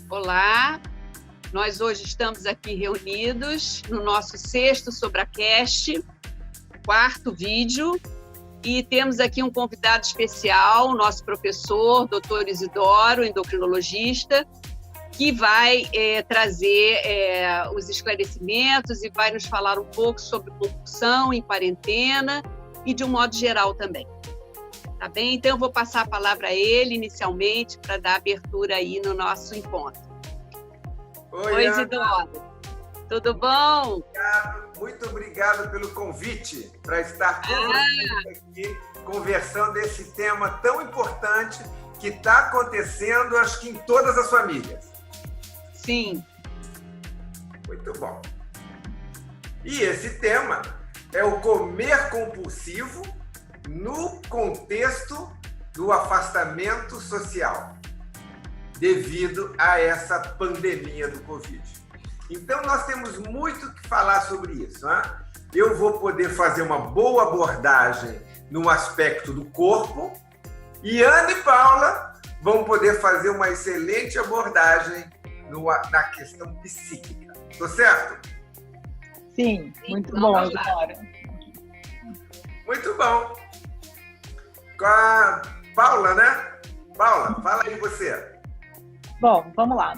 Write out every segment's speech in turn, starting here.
Olá, nós hoje estamos aqui reunidos no nosso sexto SobraCast, quarto vídeo, e temos aqui um convidado especial, nosso professor, Dr. Isidoro, endocrinologista, que vai trazer os esclarecimentos e vai nos falar um pouco sobre compulsão em quarentena e de um modo geral também. Tá bem? Então, eu vou passar a palavra a ele inicialmente para dar abertura aí no nosso encontro. Oi, Isidoro. Tudo bom? Muito obrigado pelo convite para estar com vocês aqui conversando esse tema tão importante que está acontecendo, acho que em todas as famílias. Sim. Muito bom. E esse tema é o comer compulsivo no contexto do afastamento social, devido a essa pandemia do Covid. Então, nós temos muito que falar sobre isso, né? Eu vou poder fazer uma boa abordagem no aspecto do corpo e Ana e Paula vão poder fazer uma excelente abordagem na questão psíquica. Tô certo? Sim, muito bom, Isidoro. Muito bom. Com a Paula, né? Paula, fala aí você. Bom, vamos lá.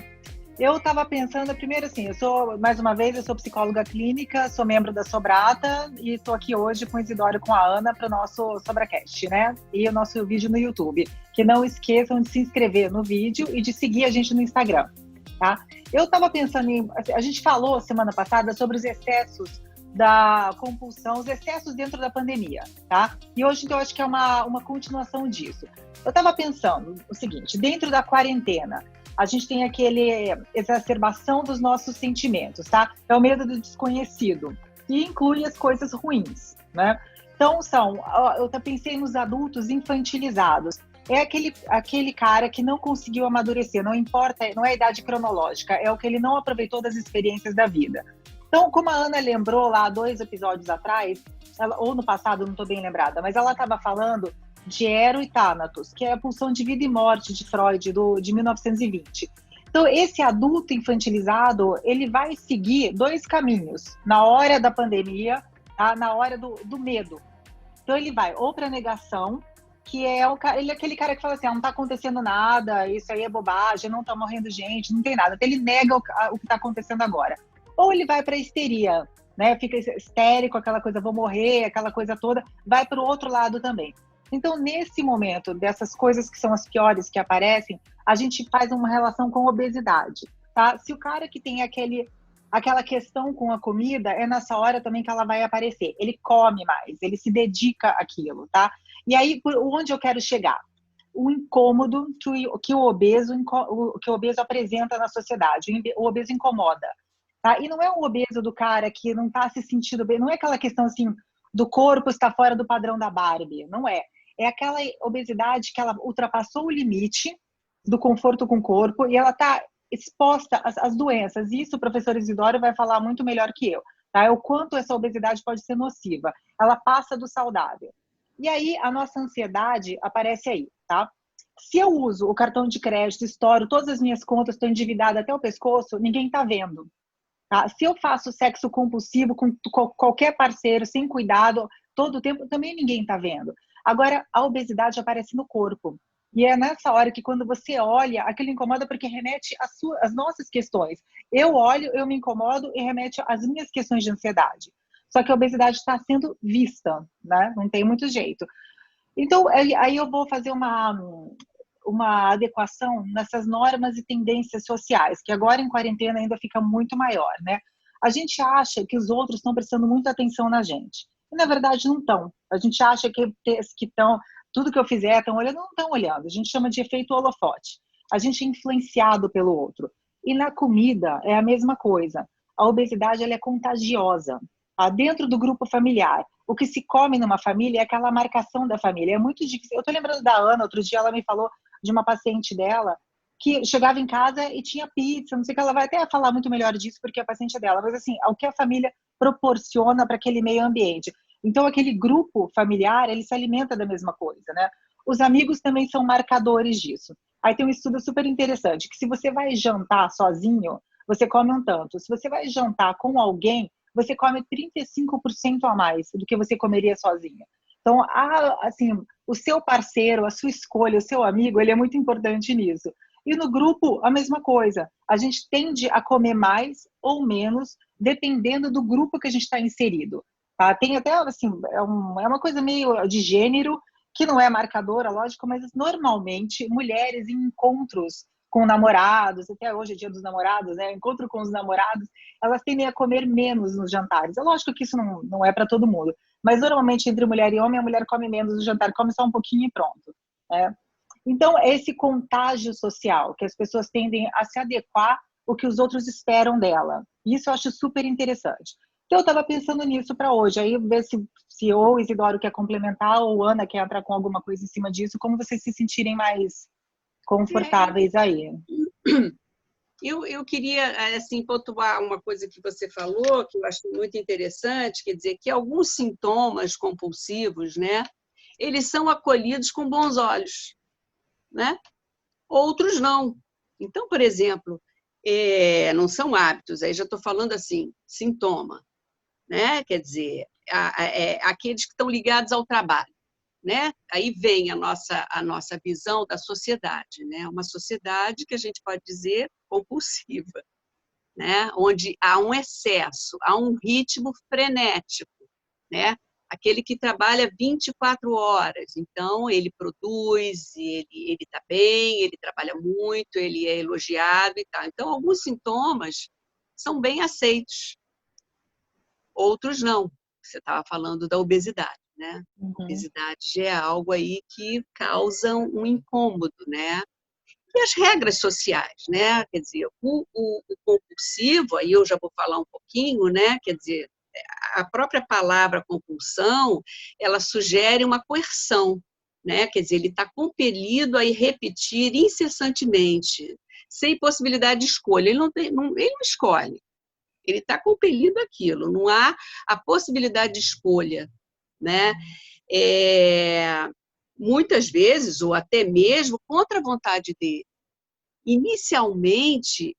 Eu estava pensando, primeiro assim, eu sou psicóloga clínica, sou membro da Sobrata e estou aqui hoje com o Isidoro e com a Ana para o nosso SobraCast, né? E o nosso vídeo no YouTube. Que não esqueçam de se inscrever no vídeo e de seguir a gente no Instagram, tá? Eu estava pensando a gente falou semana passada sobre os excessos da compulsão, os excessos dentro da pandemia, tá? E hoje então, eu acho que é uma continuação disso. Eu estava pensando o seguinte, dentro da quarentena, a gente tem aquele exacerbação dos nossos sentimentos, tá? É o medo do desconhecido, e inclui as coisas ruins, né? Então, eu pensei nos adultos infantilizados. É aquele cara que não conseguiu amadurecer, não importa, não é a idade cronológica, é o que ele não aproveitou das experiências da vida. Então, como a Ana lembrou lá 2 episódios atrás, ou no passado, não estou bem lembrada, mas ela estava falando de Ero e Thanatos, que é a pulsão de vida e morte de Freud, de 1920. Então, esse adulto infantilizado, ele vai seguir 2 caminhos na hora da pandemia, tá? Na hora do medo. Então, ele vai ou para negação, que ele é aquele cara que fala assim, não está acontecendo nada, isso aí é bobagem, não está morrendo gente, não tem nada. Então, ele nega o que está acontecendo agora. Ou ele vai para a histeria, né? Fica histérico, aquela coisa, vou morrer, aquela coisa toda, vai para o outro lado também. Então, nesse momento, dessas coisas que são as piores que aparecem, a gente faz uma relação com obesidade, tá? Se o cara que tem aquela questão com a comida, é nessa hora também que ela vai aparecer. Ele come mais, ele se dedica àquilo, tá? E aí, por onde eu quero chegar? O incômodo que o obeso apresenta na sociedade, o obeso incomoda. Tá? E não é o obeso do cara que não está se sentindo bem, não é aquela questão assim, do corpo está fora do padrão da Barbie, não é. É aquela obesidade que ela ultrapassou o limite do conforto com o corpo e ela está exposta às doenças. Isso o professor Isidoro vai falar muito melhor que eu. Tá? É o quanto essa obesidade pode ser nociva. Ela passa do saudável. E aí a nossa ansiedade aparece aí, tá? Se eu uso o cartão de crédito, estouro todas as minhas contas, estou endividada até o pescoço, ninguém está vendo. Tá? Se eu faço sexo compulsivo com qualquer parceiro, sem cuidado, todo o tempo, também ninguém está vendo. Agora, a obesidade aparece no corpo. E é nessa hora que quando você olha, aquilo incomoda porque remete às nossas questões. Eu olho, eu me incomodo e remete às minhas questões de ansiedade. Só que a obesidade está sendo vista, né? Não tem muito jeito. Então, aí eu vou fazer uma adequação nessas normas e tendências sociais, que agora em quarentena ainda fica muito maior, né? A gente acha que os outros estão prestando muita atenção na gente. E, na verdade, não estão. A gente acha que estão, tudo que eu fizer, estão olhando, não estão olhando. A gente chama de efeito holofote. A gente é influenciado pelo outro. E na comida é a mesma coisa. A obesidade ela é contagiosa. Tá? Dentro do grupo familiar, o que se come numa família é aquela marcação da família. É muito difícil. Eu estou lembrando da Ana, outro dia ela me falou de uma paciente dela que chegava em casa e tinha pizza, não sei o que, ela vai até falar muito melhor disso porque a paciente é dela, mas assim, o que a família proporciona para aquele meio ambiente. Então, aquele grupo familiar, ele se alimenta da mesma coisa, né? Os amigos também são marcadores disso. Aí tem um estudo super interessante, que se você vai jantar sozinho, você come um tanto. Se você vai jantar com alguém, você come 35% a mais do que você comeria sozinho. Então, assim, o seu parceiro, a sua escolha, o seu amigo, ele é muito importante nisso. E no grupo, a mesma coisa. A gente tende a comer mais ou menos, dependendo do grupo que a gente está inserido. Tá? Tem até, assim, é uma coisa meio de gênero, que não é marcadora, lógico, mas normalmente mulheres em encontros com namorados, até hoje é dia dos namorados, né? Encontro com os namorados, elas tendem a comer menos nos jantares. É lógico que isso não é para todo mundo, mas normalmente entre mulher e homem, a mulher come menos no jantar, come só um pouquinho e pronto. Né? Então, é esse contágio social, que as pessoas tendem a se adequar ao que os outros esperam dela. Isso eu acho super interessante. Então, eu estava pensando nisso para hoje. Aí, ver se ou Isidoro quer complementar ou Ana quer entrar com alguma coisa em cima disso, como vocês se sentirem mais confortáveis aí. Eu queria, assim, pontuar uma coisa que você falou, que eu acho muito interessante, quer dizer, que alguns sintomas compulsivos, né, eles são acolhidos com bons olhos, né? Outros não. Então, por exemplo, não são hábitos, aí já estou falando assim, sintoma, né? Quer dizer, aqueles que estão ligados ao trabalho. Né? Aí vem a nossa visão da sociedade, né? Uma sociedade que a gente pode dizer compulsiva, né? Onde há um excesso, há um ritmo frenético, né? Aquele que trabalha 24 horas, então ele produz, ele está bem, ele trabalha muito, ele é elogiado e tal. Então, alguns sintomas são bem aceitos, outros não. Você estava falando da obesidade, né? Uhum. A obesidade já é algo aí que causa um incômodo, né? E as regras sociais, né? Quer dizer, o compulsivo, aí eu já vou falar um pouquinho, né? Quer dizer, a própria palavra compulsão, ela sugere uma coerção, né? Quer dizer, ele está compelido a repetir incessantemente, sem possibilidade de escolha. Ele não escolhe. Ele está compelido àquilo, não há a possibilidade de escolha, né? Muitas vezes, ou até mesmo contra a vontade dele. Inicialmente,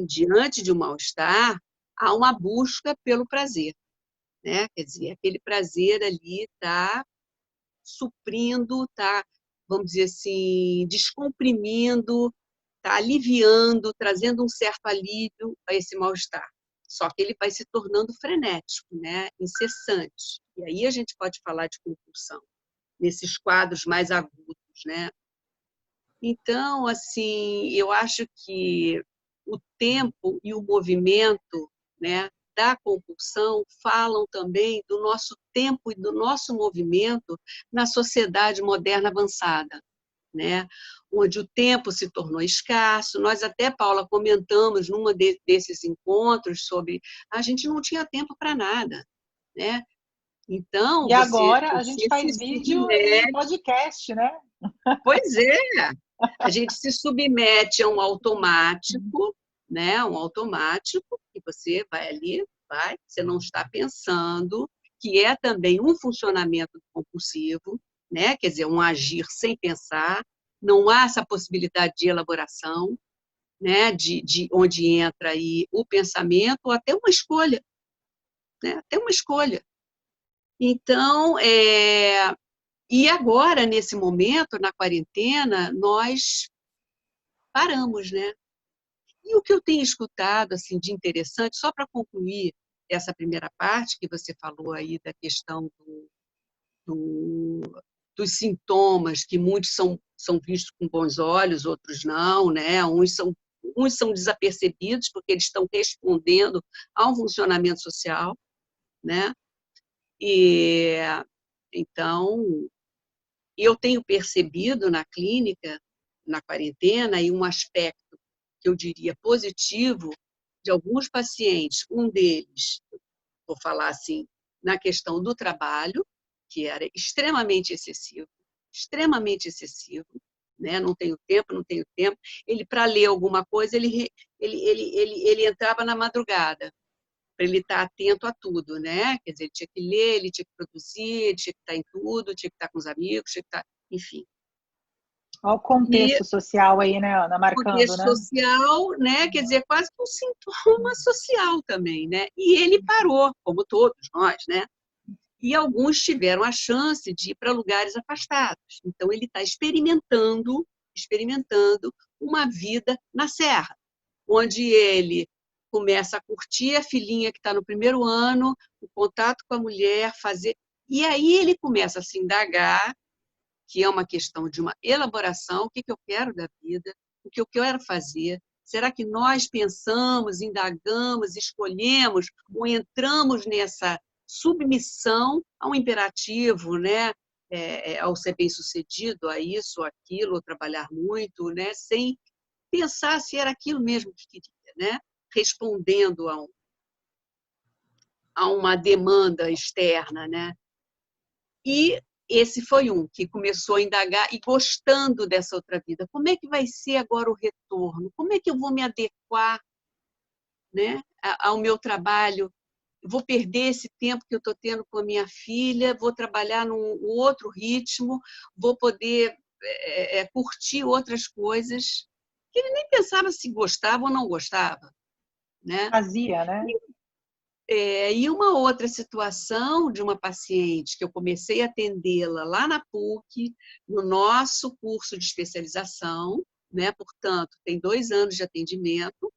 diante de um mal-estar, há uma busca pelo prazer, né? Quer dizer, aquele prazer ali está suprindo, está, vamos dizer assim, descomprimindo, está aliviando, trazendo um certo alívio a esse mal-estar. Só que ele vai se tornando frenético, né? Incessante. E aí a gente pode falar de compulsão, nesses quadros mais agudos, né? Então, assim, eu acho que o tempo e o movimento, né, da compulsão falam também do nosso tempo e do nosso movimento na sociedade moderna avançada, né? Onde o tempo se tornou escasso. Nós até, Paula, comentamos numa desses encontros sobre a gente não tinha tempo para nada, né? Então, E agora a gente você se faz vídeo e submete. podcast, né? Pois é, a gente se submete a um automático, né? Um automático, que você vai ali, você não está pensando, que é também um funcionamento compulsivo, né? Quer dizer, um agir sem pensar, não há essa possibilidade de elaboração, né? De onde entra aí o pensamento ou até uma escolha, né? Até uma escolha. Então, e agora, nesse momento, na quarentena, nós paramos, né? E o que eu tenho escutado assim, de interessante, só para concluir essa primeira parte que você falou aí da questão do, dos sintomas, que muitos são vistos com bons olhos, outros não, né? Uns são desapercebidos porque eles estão respondendo a um funcionamento social, né? E então eu tenho percebido na clínica, na quarentena, e um aspecto que eu diria positivo de alguns pacientes. Um deles, vou falar assim, na questão do trabalho, que era extremamente excessivo, né? Não tenho tempo, não tenho tempo. Ele, para ler alguma coisa, ele entrava na madrugada, para ele estar atento a tudo, né? Quer dizer, ele tinha que ler, ele tinha que produzir, ele tinha que estar em tudo, tinha que estar com os amigos, tinha que estar, enfim. Olha o contexto social aí, né, Ana, marcando, Contexto né? social, né? Quer dizer, quase que um sintoma social também, né? E ele parou, como todos nós, né? E alguns tiveram a chance de ir para lugares afastados. Então, ele está experimentando uma vida na Serra, onde ele começa a curtir a filhinha que está no primeiro ano, o contato com a mulher, fazer... E aí ele começa a se indagar, que é uma questão de uma elaboração, o que eu quero da vida, o que eu quero fazer. Será que nós pensamos, indagamos, escolhemos ou entramos nessa submissão a um imperativo, né? Ao ser bem-sucedido, a isso, aquilo, ou trabalhar muito, né? Sem pensar se era aquilo mesmo que queria, né? Respondendo a uma demanda externa, né? E esse foi um que começou a indagar e gostando dessa outra vida. Como é que vai ser agora o retorno? Como é que eu vou me adequar, né, ao meu trabalho? Vou perder esse tempo que eu estou tendo com a minha filha, vou trabalhar num outro ritmo, vou poder curtir outras coisas que ele nem pensava se gostava ou não gostava, né? Fazia, né? E uma outra situação de uma paciente que eu comecei a atendê-la lá na PUC, no nosso curso de especialização, né? Portanto, tem 2 anos de atendimento,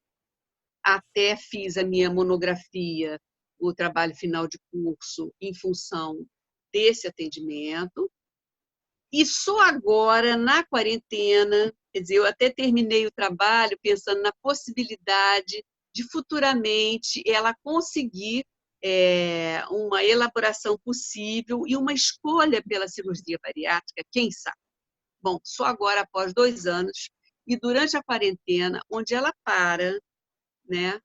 até fiz a minha monografia, o trabalho final de curso, em função desse atendimento, e só agora, na quarentena, quer dizer, eu até terminei o trabalho pensando na possibilidade de futuramente ela conseguir uma elaboração possível e uma escolha pela cirurgia bariátrica, quem sabe? Bom, só agora, após 2 anos, e durante a quarentena, onde ela para, né,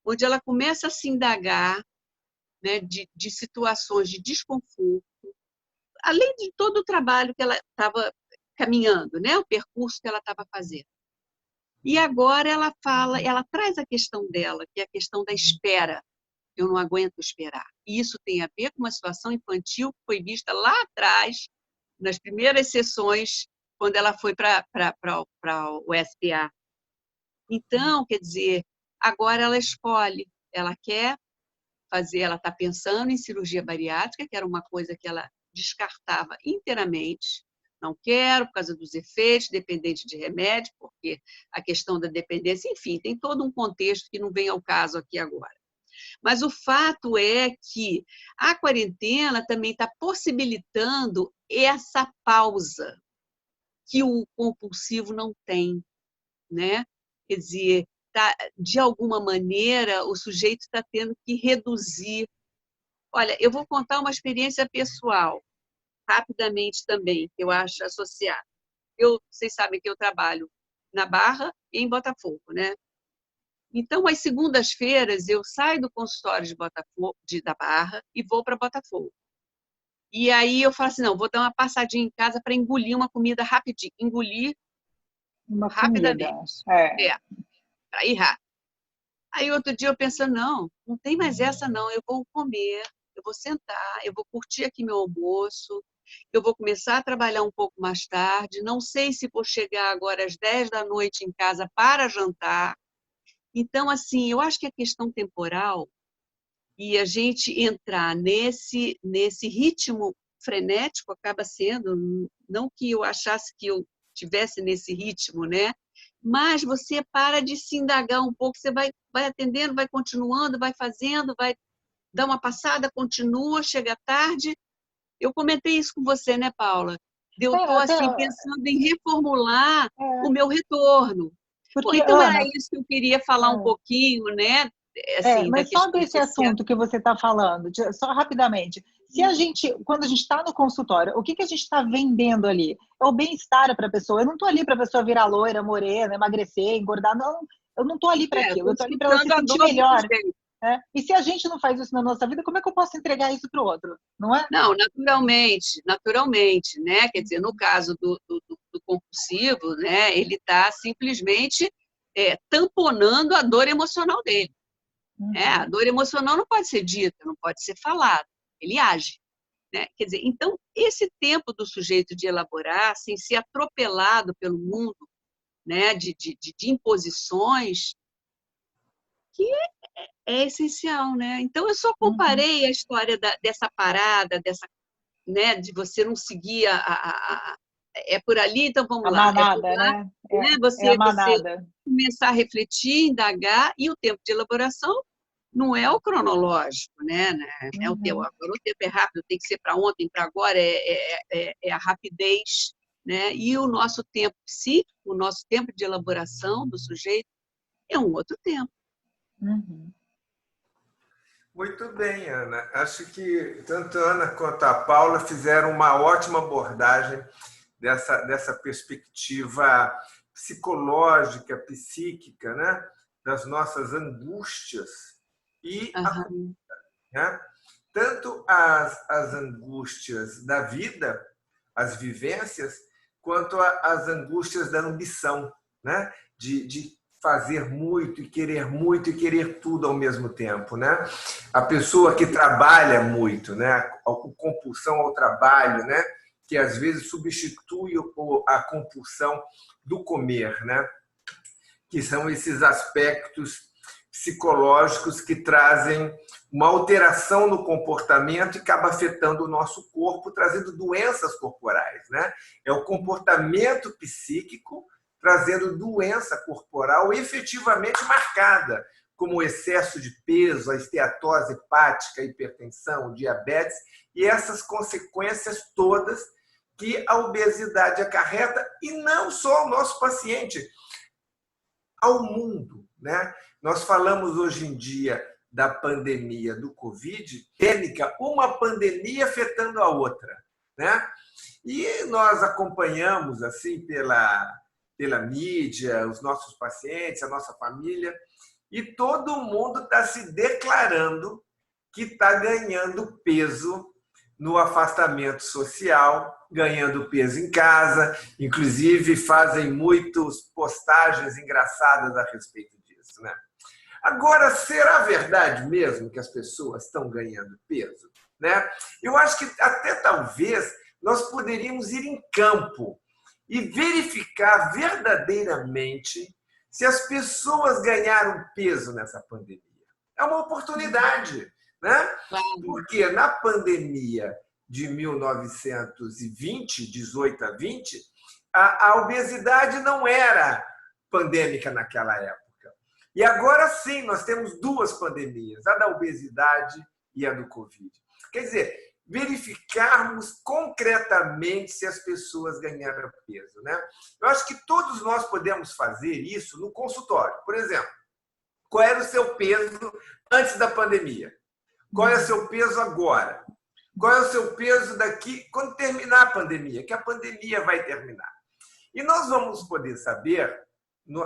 onde ela começa a se indagar, né, de situações de desconforto, além de todo o trabalho que ela estava caminhando, né, o percurso que ela estava fazendo. E agora ela fala, ela traz a questão dela, que é a questão da espera. Eu não aguento esperar. E isso tem a ver com uma situação infantil que foi vista lá atrás, nas primeiras sessões, quando ela foi para o SPA. Então, quer dizer, agora ela escolhe, ela quer fazer, ela está pensando em cirurgia bariátrica, que era uma coisa que ela descartava inteiramente. Não quero, por causa dos efeitos, dependente de remédio, porque a questão da dependência, enfim, tem todo um contexto que não vem ao caso aqui agora. Mas o fato é que a quarentena também está possibilitando essa pausa que o compulsivo não tem, né? Quer dizer, de alguma maneira, o sujeito está tendo que reduzir. Olha, eu vou contar uma experiência pessoal, rapidamente também, que eu acho associada. Vocês sabem que eu trabalho na Barra e em Botafogo, né? Então, às segundas-feiras, eu saio do consultório de Botafogo, da Barra e vou para Botafogo. E aí eu falo assim, não, vou dar uma passadinha em casa para engolir uma comida rapidinho. Engolir Uma comida. rapidamente. Para ir rápido. Aí outro dia eu pensando, não tem mais essa não, eu vou comer, eu vou sentar, eu vou curtir aqui meu almoço, eu vou começar a trabalhar um pouco mais tarde, não sei se vou chegar agora às 10 da noite em casa para jantar. Então, assim, eu acho que a questão temporal e a gente entrar nesse ritmo frenético acaba sendo, não que eu achasse que eu tivesse nesse ritmo, né? Mas você para de se indagar um pouco, você vai atendendo, vai continuando, vai fazendo, vai dar uma passada, continua, chega tarde. Eu comentei isso com você, né, Paula? Eu estou assim, pensando em reformular o meu retorno. Bom, Porque, então era Ana, isso que eu queria falar um pouquinho, né? Assim, da mas só questão desse social. assunto que você está falando, só rapidamente. Quando a gente está no consultório, o que a gente está vendendo ali? É o bem-estar para a pessoa. Eu não estou ali para a pessoa virar loira, morena, emagrecer, engordar. Não, eu não estou ali para aquilo. Eu estou ali para ela se sentir melhor. E se a gente não faz isso na nossa vida, como é que eu posso entregar isso para o outro? Não é? Não, naturalmente, né? Quer dizer, no caso do compulsivo, né? Ele está simplesmente tamponando a dor emocional dele. A dor emocional não pode ser dita, não pode ser falada, ele age. né? Quer dizer, então, esse tempo do sujeito de elaborar, sem ser atropelado pelo mundo, né, de imposições, que é essencial, né? Então, eu só comparei a história dessa parada, né, de você não seguir é por ali, então vamos A lá. É por manada, lá, né? né? É a Você manada. começar a refletir, indagar, e o tempo de elaboração não é o cronológico, né? É o tempo, agora o tempo é rápido, tem que ser para ontem, para agora, é a rapidez, né? E o nosso tempo psíquico, o nosso tempo de elaboração do sujeito é um outro tempo. Muito bem, Ana. Acho que tanto a Ana quanto a Paula fizeram uma ótima abordagem dessa perspectiva psicológica, psíquica, né? Das nossas angústias e né? Tanto as angústias da vida, as vivências, quanto as angústias da ambição, né? De fazer muito e querer tudo ao mesmo tempo, né? A pessoa que trabalha muito, né? A compulsão ao trabalho, né? Que às vezes substitui a compulsão do comer, né? Que são esses aspectos psicológicos que trazem uma alteração no comportamento e acaba afetando o nosso corpo, trazendo doenças corporais, né? É o comportamento psíquico trazendo doença corporal efetivamente marcada, como o excesso de peso, a esteatose hepática, a hipertensão, o diabetes e essas consequências todas que a obesidade acarreta, e não só ao nosso paciente, ao mundo, né? Nós falamos hoje em dia da pandemia do Covid, uma pandemia afetando a outra, né? E nós acompanhamos assim pela mídia, os nossos pacientes, a nossa família, e todo mundo está se declarando que está ganhando peso no afastamento social, ganhando peso em casa, inclusive fazem muitas postagens engraçadas a respeito disso, né? Agora, será verdade mesmo que as pessoas estão ganhando peso, né? Eu acho que até talvez nós poderíamos ir em campo e verificar verdadeiramente se as pessoas ganharam peso nessa pandemia. É uma oportunidade, né? Porque na pandemia de 1920, 18 a 20, a obesidade não era pandêmica naquela época. E agora sim, nós temos duas pandemias, a da obesidade e a do Covid. Quer dizer, verificarmos concretamente se as pessoas ganharam peso, né? Eu acho que todos nós podemos fazer isso no consultório. Por exemplo, qual era o seu peso antes da pandemia? Qual é o seu peso agora? Qual é o seu peso daqui quando terminar a pandemia? Que a pandemia vai terminar. E nós vamos poder saber,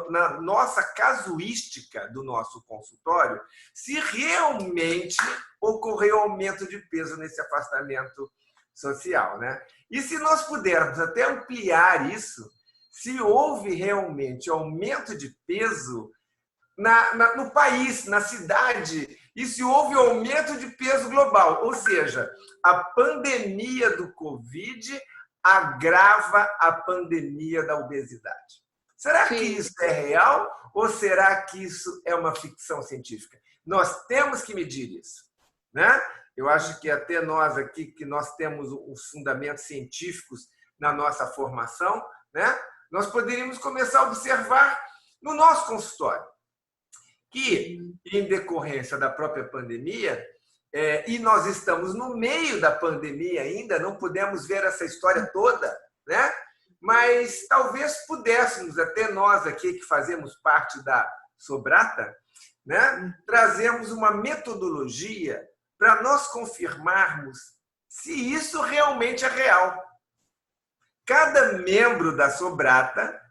na nossa casuística do nosso consultório, se realmente ocorreu aumento de peso nesse afastamento social, né? E se nós pudermos até ampliar isso, se houve realmente aumento de peso no país, na cidade, e se houve aumento de peso global, ou seja, a pandemia do Covid agrava a pandemia da obesidade. Será que isso é real ou será que isso é uma ficção científica? Nós temos que medir isso, né? Eu acho que até nós aqui, que nós temos os fundamentos científicos na nossa formação, né? Nós poderíamos começar a observar no nosso consultório que, em decorrência da própria pandemia, e nós estamos no meio da pandemia ainda, não pudemos ver essa história toda, né? Mas talvez pudéssemos, até nós aqui que fazemos parte da Sobrata, né, trazemos uma metodologia para nós confirmarmos se isso realmente é real. Cada membro da Sobrata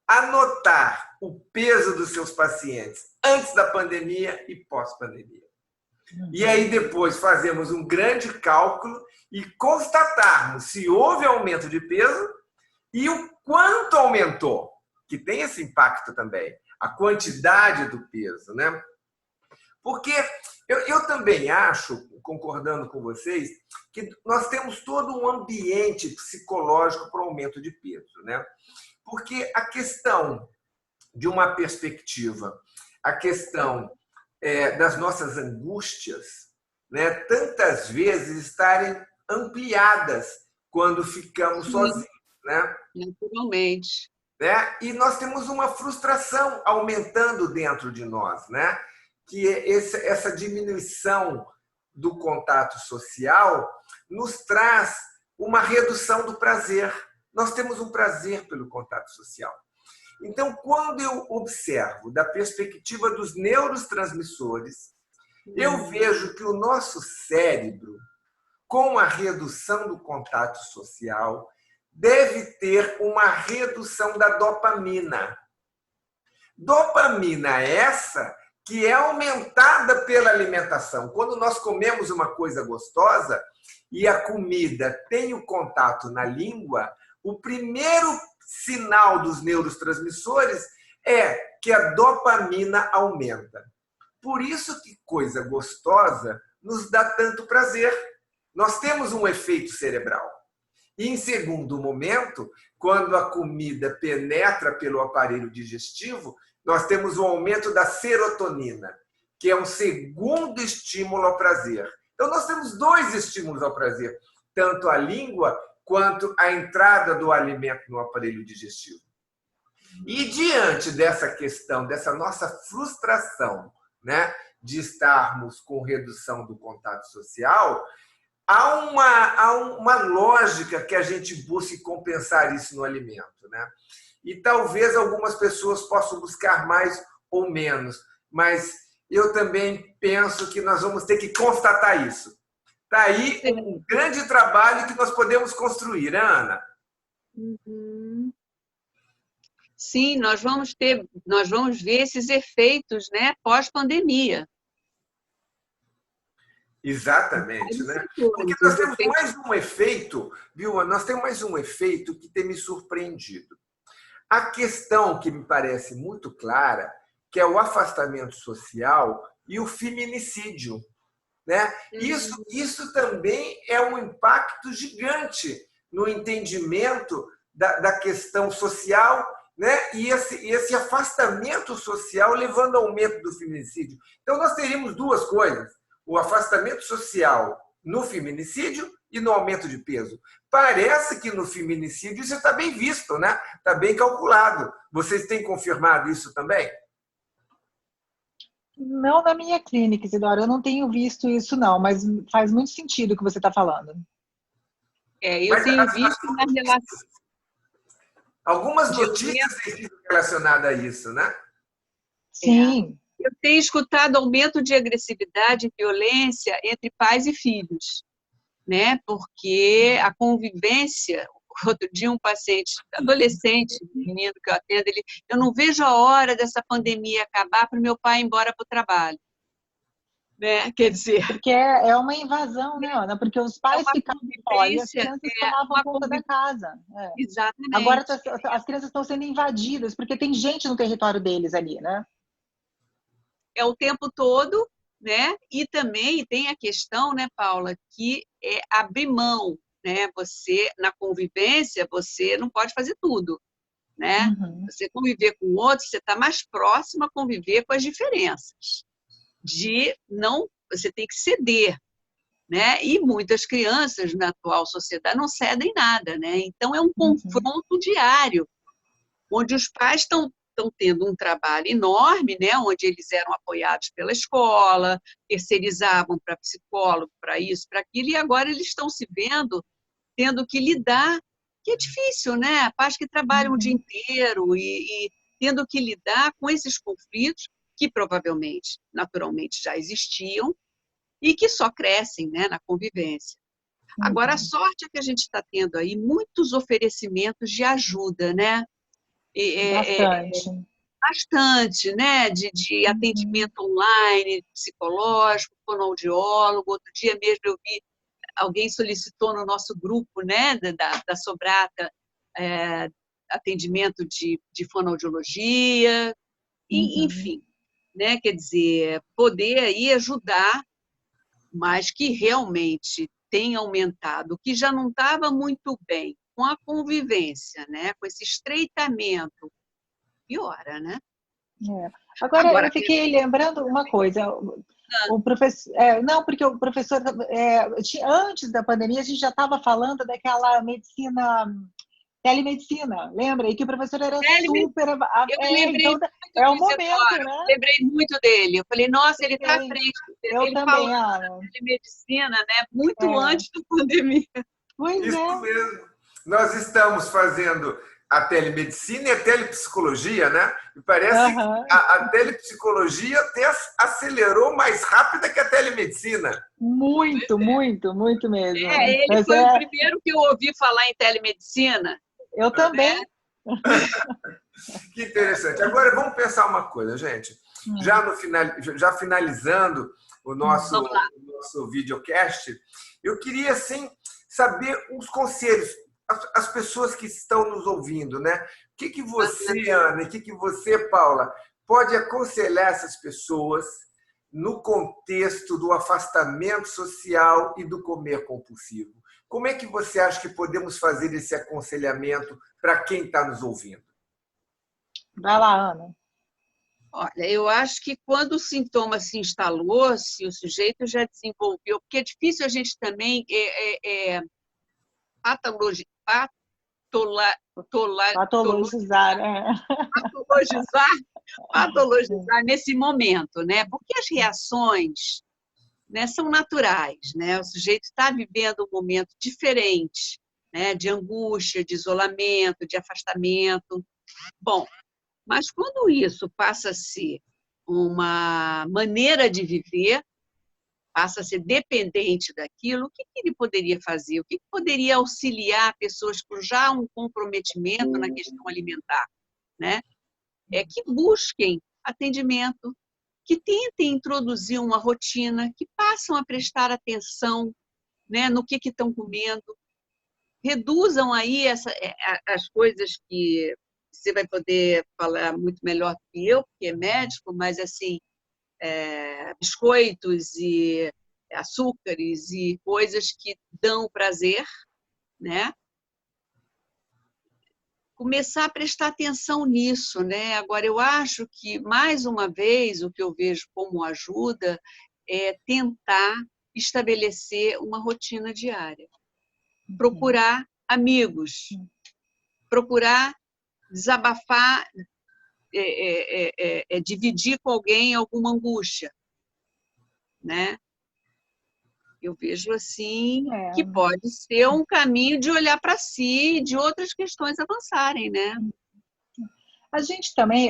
anotar o peso dos seus pacientes antes da pandemia e pós-pandemia. E aí depois fazemos um grande cálculo e constatarmos se houve aumento de peso e o quanto aumentou, que tem esse impacto também, a quantidade do peso, né? Porque Eu também acho, concordando com vocês, que nós temos todo um ambiente psicológico para o aumento de peso, né? Porque a questão de uma perspectiva, a questão das nossas angústias, né, tantas vezes estarem ampliadas quando ficamos sozinhos, né? Naturalmente. Né? E nós temos uma frustração aumentando dentro de nós, né? Que essa diminuição do contato social nos traz uma redução do prazer. Nós temos um prazer pelo contato social. Então, quando eu observo da perspectiva dos neurotransmissores, eu vejo que o nosso cérebro, com a redução do contato social, deve ter uma redução da dopamina. Dopamina essa que é aumentada pela alimentação. Quando nós comemos uma coisa gostosa e a comida tem o contato na língua, o primeiro sinal dos neurotransmissores é que a dopamina aumenta. Por isso que coisa gostosa nos dá tanto prazer. Nós temos um efeito cerebral. E, em segundo momento, quando a comida penetra pelo aparelho digestivo, nós temos o aumento da serotonina, que é um segundo estímulo ao prazer. Então, nós temos dois estímulos ao prazer, tanto a língua quanto a entrada do alimento no aparelho digestivo. E diante dessa questão, dessa nossa frustração, né, de estarmos com redução do contato social, há uma lógica que a gente busque compensar isso no alimento, né? E talvez algumas pessoas possam buscar mais ou menos, mas eu também penso que nós vamos ter que constatar isso. Está aí um grande trabalho que nós podemos construir, né, Ana? Uhum. Sim, nós vamos ver esses efeitos, né, pós-pandemia. Exatamente, né? Porque nós temos mais um efeito, viu? Nós temos mais um efeito que tem me surpreendido. A questão que me parece muito clara, que é o afastamento social e o feminicídio, né? Isso também é um impacto gigante no entendimento da questão social, né? E esse afastamento social levando ao aumento do feminicídio. Então, nós teríamos duas coisas: o afastamento social no feminicídio e no aumento de peso. Parece que no feminicídio isso está bem visto, né? Está bem calculado. Vocês têm confirmado isso também? Não na minha clínica, Isidora, eu não tenho visto isso não, mas faz muito sentido o que você está falando. Eu tenho visto na relação... Algumas notícias têm sido relacionadas a isso, né? Sim. Eu tenho escutado aumento de agressividade e violência entre pais e filhos, né? Porque a convivência... Outro dia, um paciente, adolescente, menino que eu atendo, eu não vejo a hora dessa pandemia acabar para o meu pai ir embora para o trabalho. Né? Quer dizer... Porque é uma invasão, né, Ana? Porque os pais ficavam fora e as crianças tomavam conta da casa. Exatamente. Agora as crianças estão sendo invadidas, porque tem gente no território deles ali, né? É o tempo todo, né? E também tem a questão, né, Paula, que é abrir mão, né? Você, na convivência, você não pode fazer tudo, né? Uhum. Você conviver com o outro, você está mais próximo a conviver com as diferenças. Você tem que ceder, né? E muitas crianças na atual sociedade não cedem nada, né? Então é um confronto diário, onde os pais estão tendo um trabalho enorme, né? Onde eles eram apoiados pela escola, terceirizavam para psicólogo, para isso, para aquilo, e agora eles estão se vendo tendo que lidar, que é difícil, né? Pais que trabalham o dia inteiro e tendo que lidar com esses conflitos que provavelmente, naturalmente, já existiam e que só crescem, né, na convivência. Agora, a sorte é que a gente está tendo aí muitos oferecimentos de ajuda, né? Bastante, né? De atendimento online, psicológico, fonoaudiólogo. Outro dia mesmo eu vi, alguém solicitou no nosso grupo, né, da Sobrata, atendimento de fonoaudiologia, enfim. né? Quer dizer, poder aí ajudar, mas que realmente tem aumentado, que já não estava muito bem com a convivência, né? Com esse estreitamento, piora, né? Agora, eu fiquei lembrando uma coisa. O professor, não, porque o professor, antes da pandemia, a gente já estava falando daquela medicina, telemedicina, lembra? E que o professor era super. Eu lembrei Então, muito é o disso momento, agora. né? Lembrei muito dele. Eu falei, nossa, ele está à frente. Eu Ele também, falou Ana. da telemedicina, né? Muito antes da pandemia. Pois Isso mesmo. Nós estamos fazendo a telemedicina e a telepsicologia, né? E parece que a telepsicologia até acelerou mais rápida que a telemedicina. Muito mesmo. Ele foi o primeiro que eu ouvi falar em telemedicina. Eu também. Que interessante. Agora, vamos pensar uma coisa, gente. Já finalizando o nosso videocast, eu queria, assim, saber uns conselhos. As pessoas que estão nos ouvindo, né? O que você, Ana, e o que você, Paula, pode aconselhar essas pessoas no contexto do afastamento social e do comer compulsivo? Como é que você acha que podemos fazer esse aconselhamento para quem está nos ouvindo? Vai lá, Ana. Olha, eu acho que quando o sintoma se instalou, se o sujeito já desenvolveu, porque é difícil a gente também patologizar nesse momento, né? Porque as reações, né, são naturais, né? O sujeito está vivendo um momento diferente, né, de angústia, de isolamento, de afastamento. Bom, mas quando isso passa a ser uma maneira de viver, passa a ser dependente daquilo, o que ele poderia fazer? O que poderia auxiliar pessoas com já um comprometimento na questão alimentar, né? É que busquem atendimento, que tentem introduzir uma rotina, que passam a prestar atenção, né, no que estão comendo, reduzam aí as coisas que você vai poder falar muito melhor que eu, porque é médico, mas assim, biscoitos e açúcares e coisas que dão prazer, né? Começar a prestar atenção nisso, né? Agora, eu acho que, mais uma vez, o que eu vejo como ajuda é tentar estabelecer uma rotina diária. Procurar amigos, procurar desabafar, dividir com alguém alguma angústia, né? Eu vejo assim que pode ser um caminho de olhar para si e de outras questões avançarem, né? A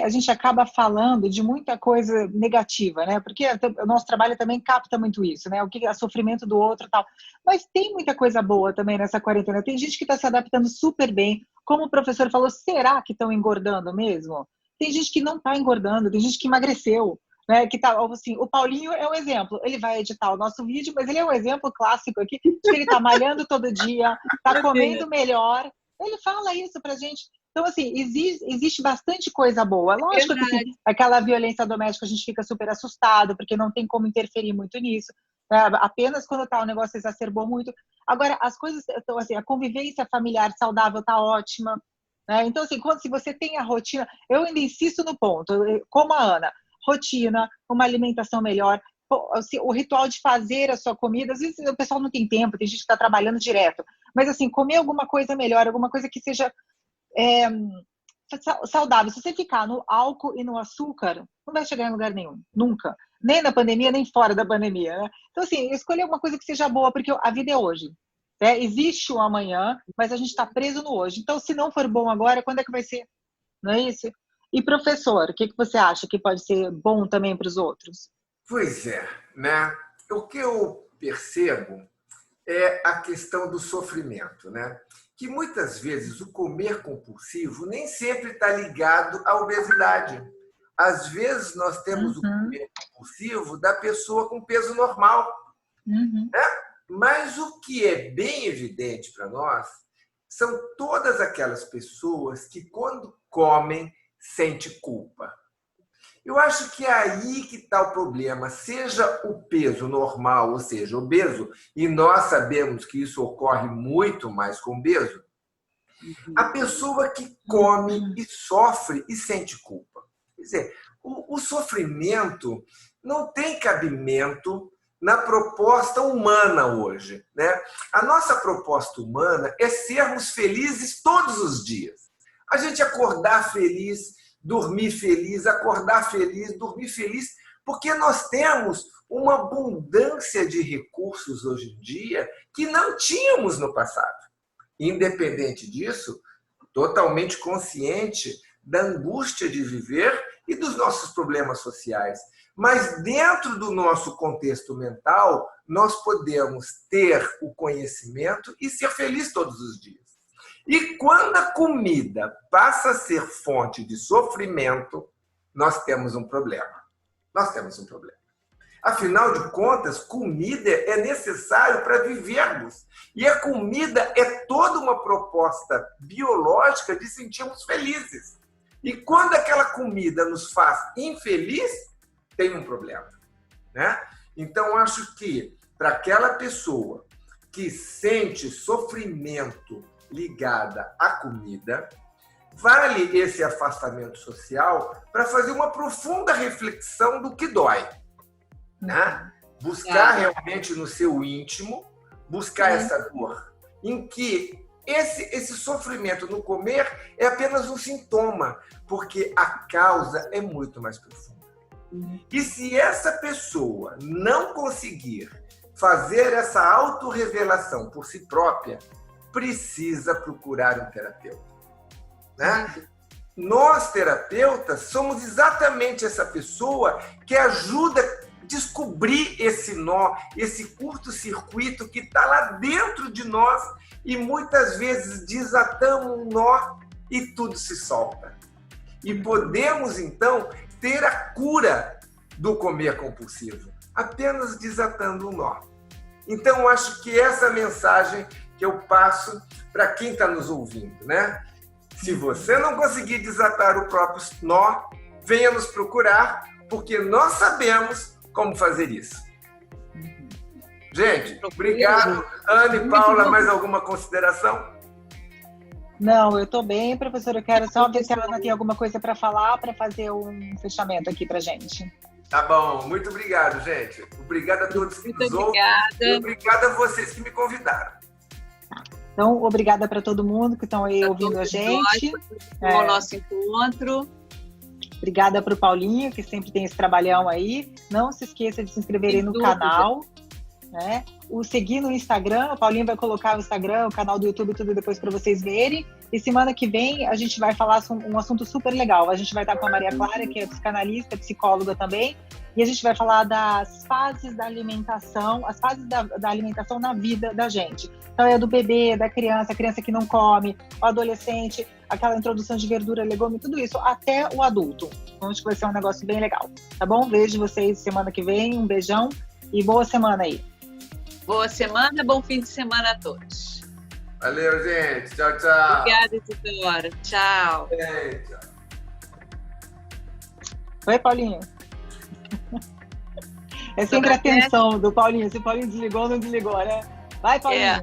gente acaba falando de muita coisa negativa, né? Porque o nosso trabalho também capta muito isso, né? O que é sofrimento do outro e tal. Mas tem muita coisa boa também nessa quarentena. Tem gente que está se adaptando super bem. Como o professor falou, será que estão engordando mesmo? Tem gente que não está engordando, tem gente que emagreceu. Né, que tá, assim, o Paulinho é um exemplo. Ele vai editar o nosso vídeo, mas ele é um exemplo clássico aqui de que ele está malhando todo dia, está comendo melhor. Ele fala isso pra gente. Então, assim, existe bastante coisa boa. Lógico que assim, aquela violência doméstica a gente fica super assustado, porque não tem como interferir muito nisso. Apenas quando o negócio exacerbou muito. Agora, as coisas, então, assim, a convivência familiar saudável está ótima. Né? Então, assim, se você tem a rotina, eu ainda insisto no ponto, como a Ana, rotina, uma alimentação melhor, o ritual de fazer a sua comida, às vezes o pessoal não tem tempo, tem gente que está trabalhando direto, mas assim, comer alguma coisa melhor, alguma coisa que seja saudável. Se você ficar no álcool e no açúcar, não vai chegar em lugar nenhum, nunca. Nem na pandemia, nem fora da pandemia. Né? Então, assim, escolher uma coisa que seja boa, porque a vida é hoje. Né? Existe o amanhã, mas a gente está preso no hoje. Então, se não for bom agora, quando é que vai ser? Não é isso? E professor, o que você acha que pode ser bom também para os outros? Pois é, né? O que eu percebo é a questão do sofrimento, né? Que muitas vezes o comer compulsivo nem sempre está ligado à obesidade. Às vezes nós temos o comer compulsivo da pessoa com peso normal. Né? Mas o que é bem evidente para nós são todas aquelas pessoas que, quando comem, sentem culpa. Eu acho que é aí que está o problema, seja o peso normal, ou seja, obeso, e nós sabemos que isso ocorre muito mais com obeso, a pessoa que come e sofre e sente culpa. Quer dizer, o sofrimento não tem cabimento na proposta humana hoje, né? A nossa proposta humana é sermos felizes todos os dias. A gente acordar feliz, dormir feliz, acordar feliz, dormir feliz, porque nós temos uma abundância de recursos hoje em dia que não tínhamos no passado. Independente disso, totalmente consciente da angústia de viver e dos nossos problemas sociais. Mas dentro do nosso contexto mental, nós podemos ter o conhecimento e ser feliz todos os dias. E quando a comida passa a ser fonte de sofrimento, nós temos um problema. Nós temos um problema. Afinal de contas, comida é necessário para vivermos. E a comida é toda uma proposta biológica de sentirmos felizes. E quando aquela comida nos faz infeliz, tem um problema, né? Então, acho que para aquela pessoa que sente sofrimento ligada à comida, vale esse afastamento social para fazer uma profunda reflexão do que dói, né? Buscar realmente no seu íntimo, buscar essa dor, em que esse sofrimento no comer é apenas um sintoma, porque a causa é muito mais profunda. E se essa pessoa não conseguir fazer essa autorrevelação por si própria, precisa procurar um terapeuta, né? Nós, terapeutas, somos exatamente essa pessoa que ajuda a descobrir esse nó, esse curto-circuito que está lá dentro de nós e muitas vezes desatamos um nó e tudo se solta. E podemos, então, ter a cura do comer compulsivo, apenas desatando um nó. Então, eu acho que essa mensagem que eu passo para quem está nos ouvindo, né? Se você não conseguir desatar o próprio nó, venha nos procurar, porque nós sabemos como fazer isso. Gente, obrigado. Ana e Paula, mais alguma consideração? Não, eu estou bem, professora. Eu quero só ver se a Ana tem alguma coisa para falar, para fazer um fechamento aqui para gente. Tá bom, muito obrigado, gente. Obrigado a todos que nos ouvem. E obrigado a vocês que me convidaram. Então, obrigada para todo mundo que estão aí ouvindo a gente. O nosso encontro. Obrigada para o Paulinho, que sempre tem esse trabalhão aí. Não se esqueça de se inscrever aí no canal, né? O seguir no Instagram, o Paulinho vai colocar o Instagram, o canal do YouTube, tudo depois para vocês verem. E semana que vem a gente vai falar um assunto super legal. A gente vai estar com a Maria Clara, que é psicanalista, psicóloga também. E a gente vai falar das fases da alimentação, as fases da alimentação na vida da gente. Então é do bebê, da criança, a criança que não come, o adolescente, aquela introdução de verdura, legume, tudo isso, até o adulto. Então acho que vai ser um negócio bem legal. Tá bom? Vejo vocês semana que vem. Um beijão e boa semana aí. Boa semana, bom fim de semana a todos. Valeu, gente. Tchau, tchau. Obrigada, Isidora. Tchau. Tchau. Oi, Paulinho. É sempre a atenção do Paulinho. Se o Paulinho desligou ou não desligou, né? Vai, Paulinho.